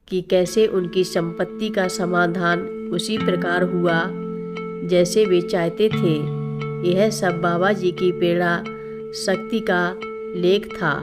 कि कैसे उनकी संपत्ति का समाधान उसी प्रकार हुआ जैसे वे चाहते थे। यह सब बाबा जी की प्रेरणा शक्ति का लेख था।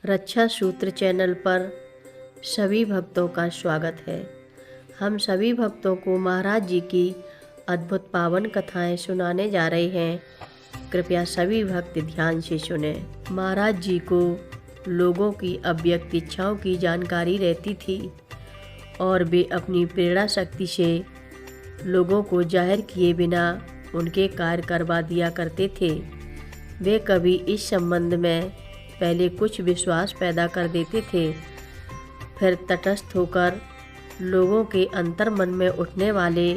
रक्षा सूत्र चैनल पर सभी भक्तों का स्वागत है। हम सभी भक्तों को महाराज जी की अद्भुत पावन कथाएं सुनाने जा रहे हैं। कृपया सभी भक्त ध्यान से सुने। महाराज जी को लोगों की अव्यक्त इच्छाओं की जानकारी रहती थी और वे अपनी प्रेरणा शक्ति से लोगों को जाहिर किए बिना उनके कार्य करवा दिया करते थे। वे कभी इस संबंध में पहले कुछ विश्वास पैदा कर देते थे, फिर तटस्थ होकर लोगों के अंतर्मन में उठने वाले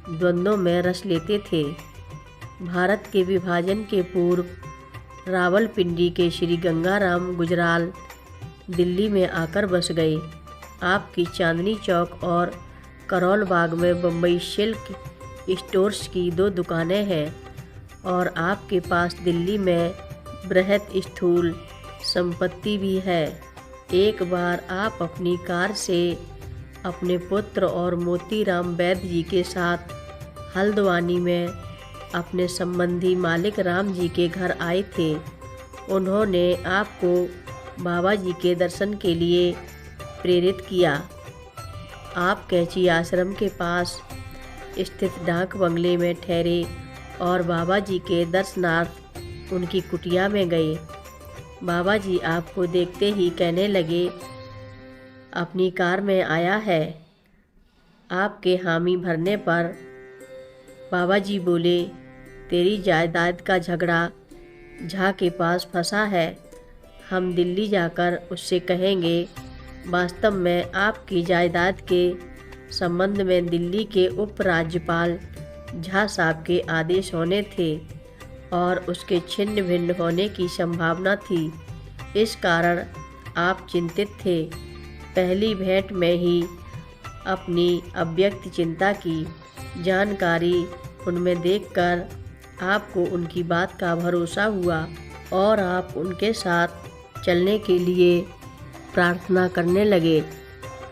द्वंद्वों में रस लेते थे। भारत के विभाजन के पूर्व रावलपिंडी के श्री गंगाराम गुजराल दिल्ली में आकर बस गए। आपकी चांदनी चौक और करोल बाग में बम्बई सिल्क स्टोर्स की 2 दुकानें हैं और आपके पास दिल्ली में बृहत स्थूल संपत्ति भी है। एक बार आप अपनी कार से अपने पुत्र और मोतीराम वैद्य जी के साथ हल्द्वानी में अपने संबंधी मालिक राम जी के घर आए थे। उन्होंने आपको बाबा जी के दर्शन के लिए प्रेरित किया। आप कैंची आश्रम के पास स्थित डाक बंगले में ठहरे और बाबा जी के दर्शनार्थ उनकी कुटिया में गए। बाबा जी आपको देखते ही कहने लगे, अपनी कार में आया है। आपके हामी भरने पर बाबा जी बोले, तेरी जायदाद का झगड़ा झा के पास फंसा है। हम दिल्ली जाकर उससे कहेंगे। वास्तव में आपकी जायदाद के संबंध में दिल्ली के उपराज्यपाल झा साहब के आदेश होने थे और उसके छिन्न भिन्न होने की संभावना थी। इस कारण आप चिंतित थे। पहली भेंट में ही अपनी अव्यक्त चिंता की जानकारी उनमें देखकर आपको उनकी बात का भरोसा हुआ और आप उनके साथ चलने के लिए प्रार्थना करने लगे।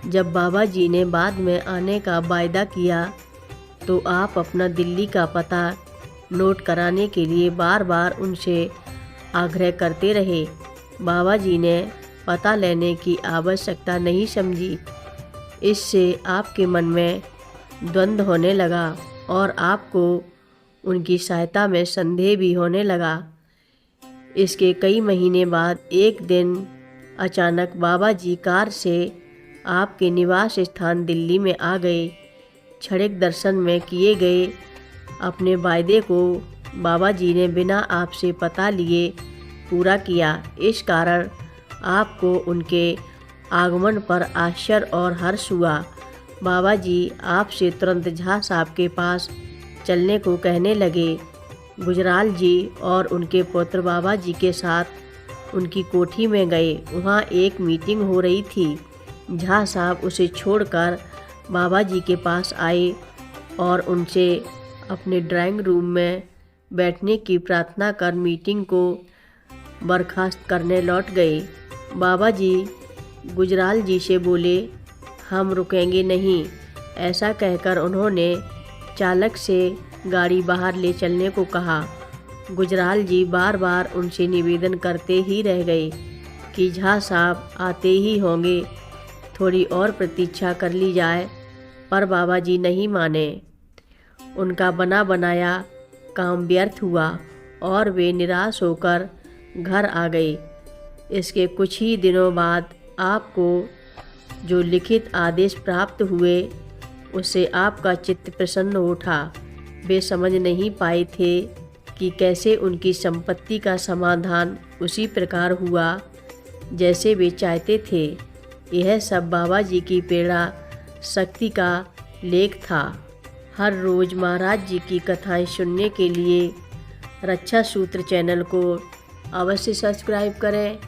जब बाबा जी ने बाद में आने का वायदा किया तो आप अपना दिल्ली का पता नोट कराने के लिए बार बार उनसे आग्रह करते रहे। बाबा जी ने पता लेने की आवश्यकता नहीं समझी। इससे आपके मन में द्वंद्व होने लगा और आपको उनकी सहायता में संदेह भी होने लगा। इसके कई महीने बाद एक दिन अचानक बाबा जी कार से आपके निवास स्थान दिल्ली में आ गए। क्षणिक दर्शन में किए गए अपने वायदे को बाबा जी ने बिना आपसे पता लिए पूरा किया। इस कारण आपको उनके आगमन पर आश्चर्य और हर्ष हुआ। बाबा जी आपसे तुरंत झा साहब के पास चलने को कहने लगे। गुजराल जी और उनके पुत्र बाबा जी के साथ उनकी कोठी में गए। वहाँ एक मीटिंग हो रही थी। झा साहब उसे छोड़कर बाबा जी के पास आए और उनसे अपने ड्राइंग रूम में बैठने की प्रार्थना कर मीटिंग को बर्खास्त करने लौट गए। बाबा जी गुजराल जी से बोले, हम रुकेंगे नहीं। ऐसा कहकर उन्होंने चालक से गाड़ी बाहर ले चलने को कहा। गुजराल जी बार बार उनसे निवेदन करते ही रह गए कि झा साहब आते ही होंगे, थोड़ी और प्रतीक्षा कर ली जाए, पर बाबा जी नहीं माने। उनका बना बनाया काम व्यर्थ हुआ और वे निराश होकर घर आ गए। इसके कुछ ही दिनों बाद आपको जो लिखित आदेश प्राप्त हुए उससे आपका चित्त प्रसन्न उठा। वे समझ नहीं पाए थे कि कैसे उनकी संपत्ति का समाधान उसी प्रकार हुआ जैसे वे चाहते थे। यह सब बाबा जी की प्रेरणा शक्ति का लेख था। हर रोज़ महाराज जी की कथाएं सुनने के लिए रक्षा सूत्र चैनल को अवश्य सब्सक्राइब करें,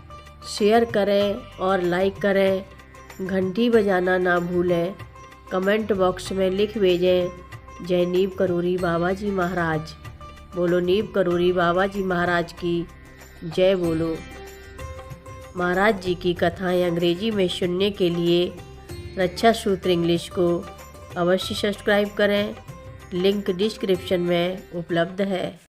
शेयर करें और लाइक करें। घंटी बजाना ना भूलें। कमेंट बॉक्स में लिख भेजें जय नीव करोरी बाबा जी महाराज। बोलो नीव करोरी बाबा जी महाराज की जय बोलो। महाराज जी की कथाएं अंग्रेजी में सुनने के लिए रक्षा सूत्र इंग्लिश को अवश्य सब्सक्राइब करें। लिंक डिस्क्रिप्शन में उपलब्ध है।